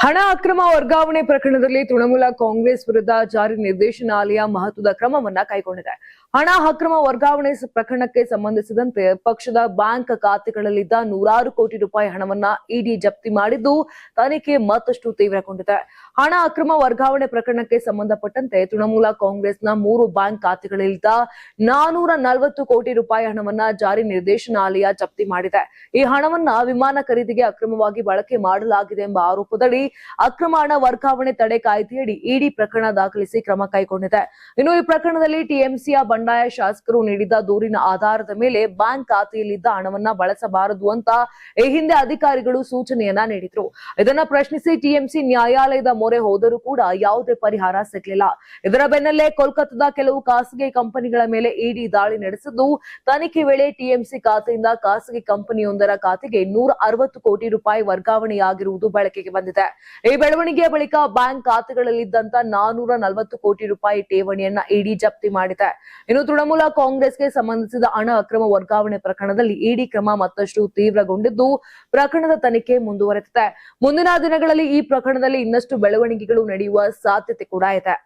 ಹಣ ಅಕ್ರಮ ವರ್ಗಾವಣೆ ಪ್ರಕರಣದಲ್ಲಿ ತೃಣಮೂಲ ಕಾಂಗ್ರೆಸ್ ವಿರುದ್ಧ ಜಾರಿ ನಿರ್ದೇಶನಾಲಯ ಮಹತ್ವದ ಕ್ರಮವನ್ನ ಕೈಗೊಂಡಿದೆ. ಹಣ ಅಕ್ರಮ ವರ್ಗಾವಣೆ ಪ್ರಕರಣಕ್ಕೆ ಸಂಬಂಧಿಸಿದಂತೆ ಪಕ್ಷದ ಬ್ಯಾಂಕ್ ಖಾತೆಗಳಲ್ಲಿದ್ದ ನೂರಾರು ಕೋಟಿ ರೂಪಾಯಿ ಹಣವನ್ನ ಇಡಿ ಜಪ್ತಿ ಮಾಡಿದ್ದು ತನಿಖೆ ಮತ್ತಷ್ಟು ತೀವ್ರಗೊಂಡಿದೆ. ಹಣ ಅಕ್ರಮ ವರ್ಗಾವಣೆ ಪ್ರಕರಣಕ್ಕೆ ಸಂಬಂಧಪಟ್ಟಂತೆ ತೃಣಮೂಲ ಕಾಂಗ್ರೆಸ್ನ 3 ಬ್ಯಾಂಕ್ ಖಾತೆಗಳಲ್ಲಿದ್ದ 440 ಕೋಟಿ ರೂಪಾಯಿ ಹಣವನ್ನ ಜಾರಿ ನಿರ್ದೇಶನಾಲಯ ಜಪ್ತಿ ಮಾಡಿದೆ. ಈ ಹಣವನ್ನ ವಿಮಾನ ಖರೀದಿಗೆ ಅಕ್ರಮವಾಗಿ ಬಳಕೆ ಮಾಡಲಾಗಿದೆ ಎಂಬ ಆರೋಪದಡಿ ಅಕ್ರಮ ಹಣ ವರ್ಗಾವಣೆ ತಡೆ ಕಾಯ್ದೆಯಡಿ ಇಡಿ ಪ್ರಕರಣ ದಾಖಲಿಸಿ ಕ್ರಮ ಕೈಗೊಂಡಿದೆ. ಇನ್ನು ಈ ಪ್ರಕರಣದಲ್ಲಿ ಟಿಎಂಸಿಯ ಬಂಡಾಯ ಶಾಸಕರು ನೀಡಿದ ದೂರಿನ ಆಧಾರದ ಮೇಲೆ ಬ್ಯಾಂಕ್ ಖಾತೆಯಲ್ಲಿದ್ದ ಹಣವನ್ನ ಬಳಸಬಾರದು ಅಂತ ಈ ಹಿಂದೆ ಅಧಿಕಾರಿಗಳು ಸೂಚನೆಯನ್ನ ನೀಡಿದ್ರು. ಇದನ್ನ ಪ್ರಶ್ನಿಸಿ ಟಿಎಂಸಿ ನ್ಯಾಯಾಲಯದ ಮೊರೆ ಹೋದರೂ ಕೂಡ ಯಾವುದೇ ಪರಿಹಾರ ಸಿಗಲಿಲ್ಲ. ಇದರ ಬೆನ್ನಲ್ಲೇ ಕೋಲ್ಕತ್ತಾದ ಕೆಲವು ಖಾಸಗಿ ಕಂಪನಿಗಳ ಮೇಲೆ ಇಡಿ ದಾಳಿ ನಡೆಸಿದ್ದು, ತನಿಖೆ ವೇಳೆ ಟಿಎಂಸಿ ಖಾತೆಯಿಂದ ಖಾಸಗಿ ಕಂಪನಿಯೊಂದರ ಖಾತೆಗೆ 160 ಕೋಟಿ ರೂಪಾಯಿ ವರ್ಗಾವಣೆಯಾಗಿರುವುದು ಬೆಳಕಿಗೆ ಬಂದಿದೆ. ಈ ಬೆಳವಣಿಗೆಯ ಬಳಿಕ ಬ್ಯಾಂಕ್ ಖಾತೆಗಳಲ್ಲಿದ್ದಂತ 440 ಕೋಟಿ ರೂಪಾಯಿ ಠೇವಣಿಯನ್ನ ಇಡಿ ಜಪ್ತಿ ಮಾಡಿದೆ. ಇನ್ನು ತೃಣಮೂಲ ಕಾಂಗ್ರೆಸ್ಗೆ ಸಂಬಂಧಿಸಿದ ಹಣ ಅಕ್ರಮ ವರ್ಗಾವಣೆ ಪ್ರಕರಣದಲ್ಲಿ ಇಡಿ ಕ್ರಮ ಮತ್ತಷ್ಟು ತೀವ್ರಗೊಂಡಿದ್ದು, ಪ್ರಕರಣದ ತನಿಖೆ ಮುಂದುವರೆದಿದೆ. ಮುಂದಿನ ದಿನಗಳಲ್ಲಿ ಈ ಪ್ರಕರಣದಲ್ಲಿ ಇನ್ನಷ್ಟು ಬೆಳವಣಿಗೆಗಳು ನಡೆಯುವ ಸಾಧ್ಯತೆ ಕೂಡ ಇದೆ.